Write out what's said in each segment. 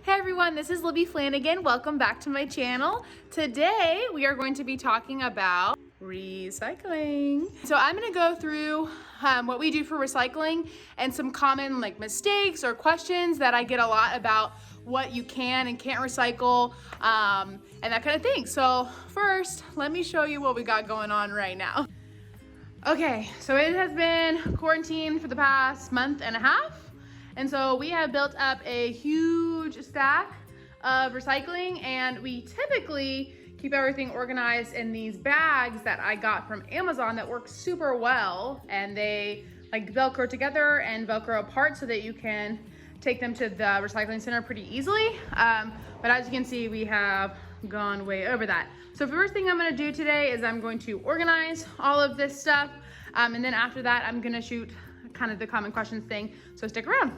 Hey everyone, this is Libby Flanagan. Welcome back to my channel. Today we are going to be talking about recycling. So I'm going to go through what we do for recycling and some common mistakes or questions that I get a lot about what you can and can't recycle and that kind of thing. So first, let me show you what we got going on right now. Okay, so it has been quarantine for the past month and a half. And so we have built up a huge stack of recycling, and we typically keep everything organized in these bags that I got from Amazon that work super well. And they Velcro together and Velcro apart so that you can take them to the recycling center pretty easily. But as you can see, we have gone way over that. So the first thing I'm gonna do today is I'm going to organize all of this stuff. And then after that, I'm gonna shoot kind of the common questions thing, so stick around.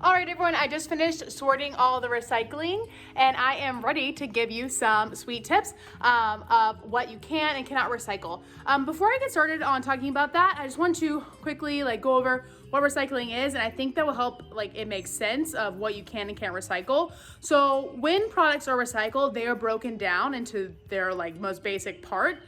All right, everyone, I just finished sorting all the recycling and I am ready to give you some sweet tips of what you can and cannot recycle. Before I get started on talking about that, I just want to quickly go over what recycling is, and I think that will help it makes sense of what you can and can't recycle. So when products are recycled, they are broken down into their most basic part,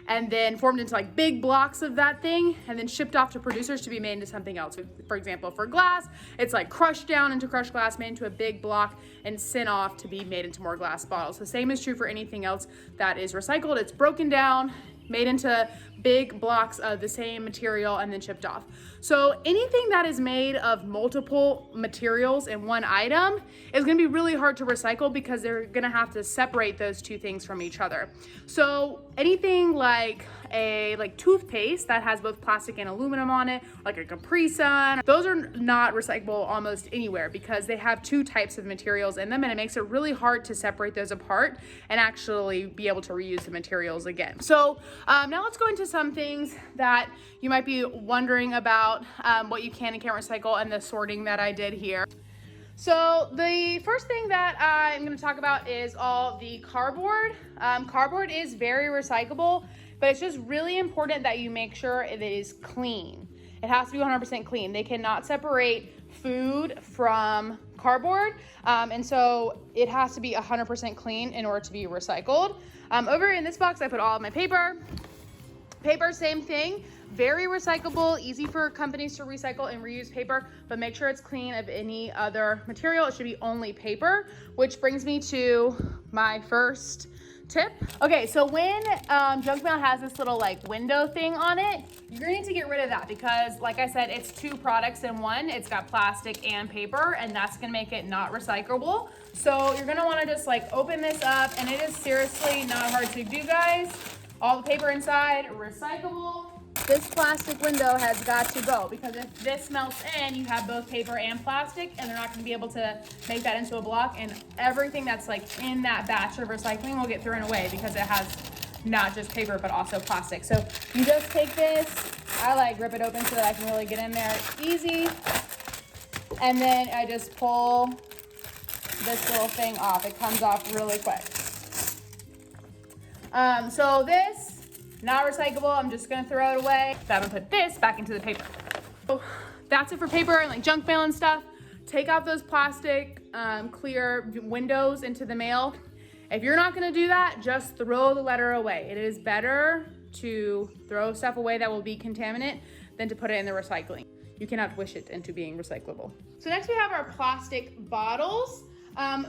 and then formed into big blocks of that thing and then shipped off to producers to be made into something else. For example, for glass, it's crushed down into crushed glass, made into a big block and sent off to be made into more glass bottles. The same is true for anything else that is recycled. It's broken down, made into big blocks of the same material and then shipped off. So anything that is made of multiple materials in one item is gonna be really hard to recycle because they're gonna have to separate those two things from each other. So anything like toothpaste that has both plastic and aluminum on it, like a Capri Sun, those are not recyclable almost anywhere because they have two types of materials in them, and it makes it really hard to separate those apart and actually be able to reuse the materials again. So now let's go into some things that you might be wondering about, what you can and can't recycle and the sorting that I did here. So the first thing that I'm going to talk about is all the cardboard. Cardboard is very recyclable, but it's just really important that you make sure it is clean. It has to be 100% clean. They cannot separate food from cardboard, and so it has to be 100% clean in order to be recycled. Over in this box, I put all of my paper. Paper, same thing, very recyclable, easy for companies to recycle and reuse paper, but make sure it's clean of any other material. It should be only paper, which brings me to my first tip. Okay, so when junk mail has this little window thing on it, you're gonna need to get rid of that because like I said, it's two products in one. It's got plastic and paper, and that's gonna make it not recyclable. So you're gonna wanna just open this up, and it is seriously not hard to do, guys. All the paper inside, recyclable. This plastic window has got to go because if this melts in, you have both paper and plastic, and they're not gonna be able to make that into a block, and everything that's in that batch of recycling will get thrown away because it has not just paper, but also plastic. So you just take this, I rip it open so that I can really get in there easy. And then I just pull this little thing off. It comes off really quick. So this, not recyclable, I'm just gonna throw it away. So I'm gonna put this back into the paper. So that's it for paper and junk mail and stuff. Take out those plastic, clear windows into the mail. If you're not gonna do that, just throw the letter away. It is better to throw stuff away that will be contaminant than to put it in the recycling. You cannot wish it into being recyclable. So next we have our plastic bottles.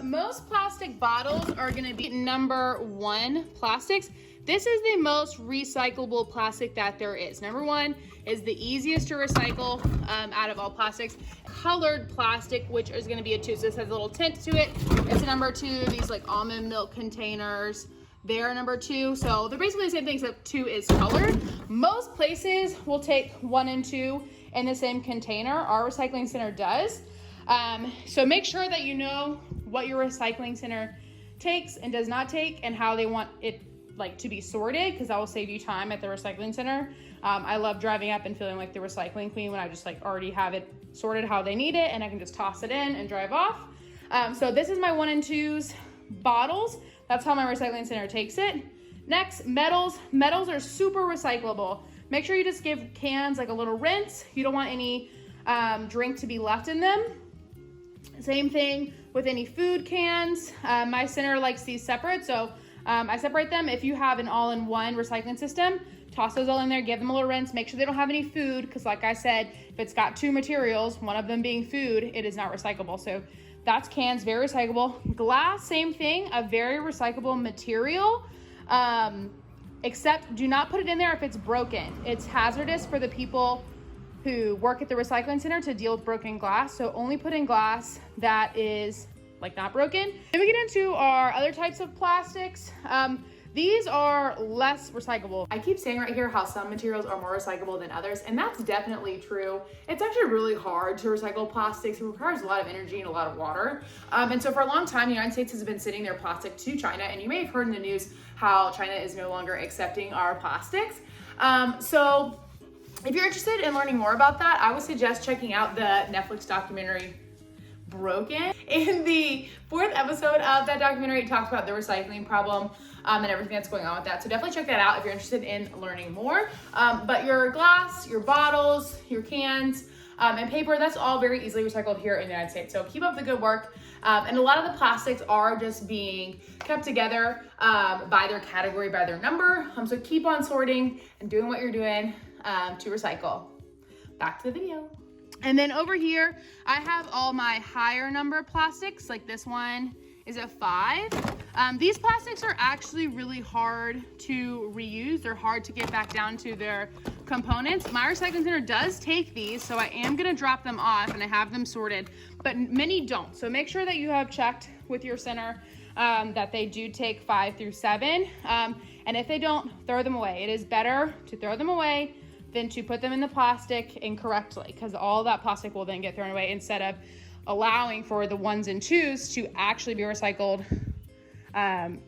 Most plastic bottles are gonna be number 1 plastics. This is the most recyclable plastic that there is. Number 1 is the easiest to recycle out of all plastics. Colored plastic, which is gonna be a 2, so this has a little tint to it. It's a number 2, these almond milk containers. They're number 2, so they're basically the same thing except 2 is colored. Most places will take 1 and 2 in the same container. Our recycling center does. So make sure that you know what your recycling center takes and does not take and how they want it to be sorted, because that will save you time at the recycling center. I love driving up and feeling like the recycling queen when I just already have it sorted how they need it and I can just toss it in and drive off. So this is my 1 and 2s bottles That's how my recycling center takes it. Next, metals. Metals are super recyclable. Make sure you just give cans like a little rinse. You don't want any drink to be left in them. Same thing with any food cans. My center likes these separate, so I separate them. If you have an all-in-one recycling system, toss those all in there, give them a little rinse, make sure they don't have any food, because like I said, if it's got two materials, one of them being food, it is not recyclable. So that's cans, very recyclable. Glass, same thing, a very recyclable material, except do not put it in there if it's broken. It's hazardous for the people who work at the recycling center to deal with broken glass. So only put in glass that is like not broken. Then we get into our other types of plastics. These are less recyclable. I keep saying right here how some materials are more recyclable than others, and that's definitely true. It's actually really hard to recycle plastics. It requires a lot of energy and a lot of water. And so for a long time, the United States has been sending their plastic to China, and you may have heard in the news how China is no longer accepting our plastics. So if you're interested in learning more about that, I would suggest checking out the Netflix documentary Broken. In the 4th episode of that documentary, it talks about the recycling problem and everything that's going on with that. So definitely check that out if you're interested in learning more. But your glass, your bottles, your cans, and paper, that's all very easily recycled here in the United States. So keep up the good work. And a lot of the plastics are just being kept together by their category, by their number. So keep on sorting and doing what you're doing to recycle. Back to the video. And then over here, I have all my higher number plastics, like this one is a 5. These plastics are actually really hard to reuse. They're hard to get back down to their components. My recycling center does take these, so I am gonna drop them off and I have them sorted, but many don't. So make sure that you have checked with your center that they do take 5 through 7. And if they don't, throw them away. It is better to throw them away than to put them in the plastic incorrectly, because all that plastic will then get thrown away instead of allowing for the 1s and 2s to actually be recycled.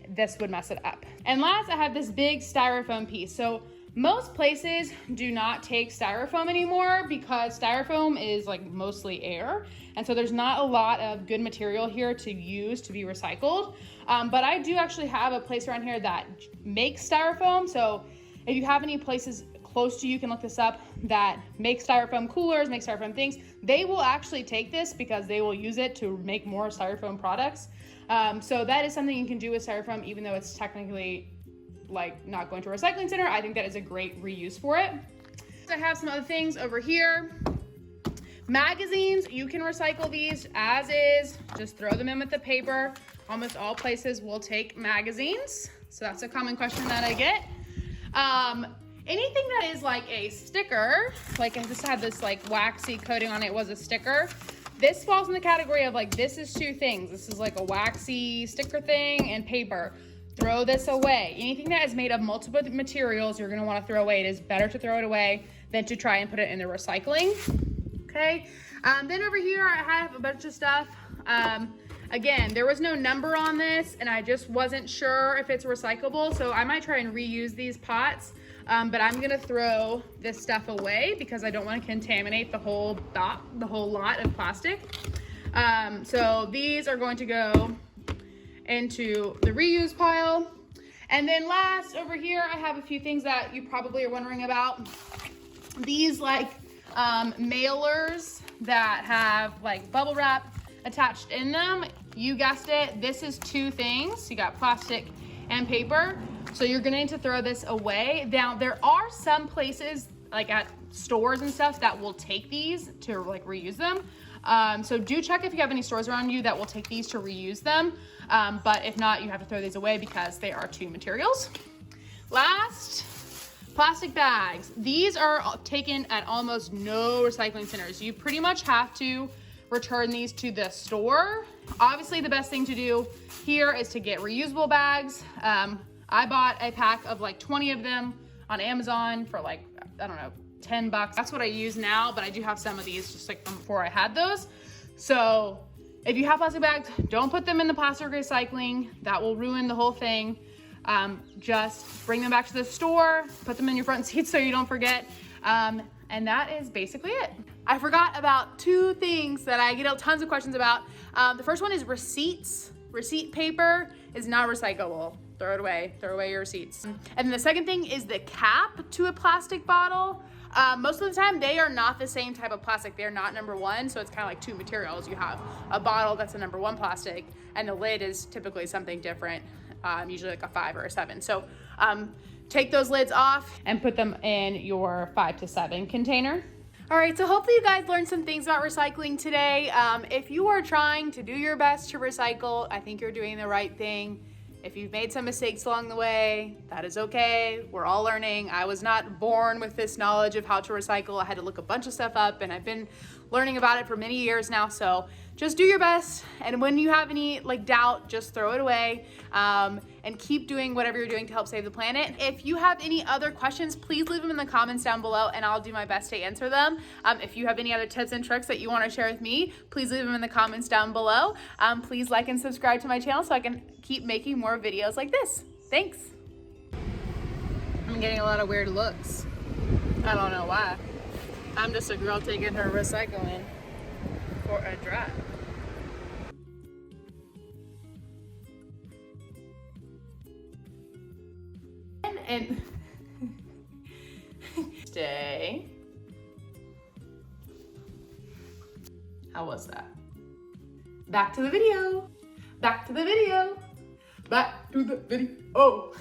This would mess it up. And last, I have this big styrofoam piece. So most places do not take styrofoam anymore because styrofoam is like mostly air. And so there's not a lot of good material here to use to be recycled. But I do actually have a place around here that makes styrofoam. So if you have any places close to you, can look this up, that make styrofoam coolers, make styrofoam things, they will actually take this because they will use it to make more styrofoam products. So that is something you can do with styrofoam, even though it's technically like not going to a recycling center. I think that is a great reuse for it. I have some other things over here. Magazines, you can recycle these as is, just throw them in with the paper. Almost all places will take magazines. So that's a common question that I get. Anything that is like a sticker, like I just had this like waxy coating on it, was a sticker. This falls in the category of like, this is 2 things. This is like a waxy sticker thing and paper. Throw this away. Anything that is made of multiple materials, you're gonna wanna throw away. It is better to throw it away than to try and put it in the recycling, okay? Then over here, I have a bunch of stuff. Again, there was no number on this and I just wasn't sure if it's recyclable, so I might try and reuse these pots. But I'm gonna throw this stuff away because I don't want to contaminate the whole lot of plastic. So these are going to go into the reuse pile. And then last, over here, I have a few things that you probably are wondering about. These like mailers that have like bubble wrap attached in them. You guessed it, this is 2 things. You got plastic and paper. So you're gonna need to throw this away. Now, there are some places, like at stores and stuff, that will take these to like reuse them. So do check if you have any stores around you that will take these to reuse them. But if not, you have to throw these away because they are 2 materials. Last, plastic bags. These are taken at almost no recycling centers. You pretty much have to return these to the store. Obviously, the best thing to do here is to get reusable bags. I bought a pack of like 20 of them on Amazon for like, I don't know, $10. That's what I use now, but I do have some of these just like from before I had those. So if you have plastic bags, don't put them in the plastic recycling. That will ruin the whole thing. Just bring them back to the store, put them in your front seat so you don't forget. And that is basically it. I forgot about 2 things that I get tons of questions about. The first one is receipts. receipt paper is not recyclable. Throw it away, throw away your receipts. And the second thing is the cap to a plastic bottle. Most of the time they are not the same type of plastic. They're not number one, so it's kind of like two materials. You have a bottle that's a number one plastic, and the lid is typically something different, usually like a 5 or a 7. So take those lids off and put them in your 5 to 7 container. All right, so hopefully you guys learned some things about recycling today. If you are trying to do your best to recycle, I think you're doing the right thing. If you've made some mistakes along the way, that is okay. We're all learning. I was not born with this knowledge of how to recycle. I had to look a bunch of stuff up, and I've been learning about it for many years now. So just do your best. And when you have any doubt, just throw it away, and keep doing whatever you're doing to help save the planet. If you have any other questions, please leave them in the comments down below, and I'll do my best to answer them. If you have any other tips and tricks that you want to share with me, please leave them in the comments down below. Please like and subscribe to my channel so I can keep making more videos like this. Thanks. I'm getting a lot of weird looks. I don't know why. I'm just a girl taking her recycling for a drive. And stay. How was that? Back to the video. Back to the video. Back to the video.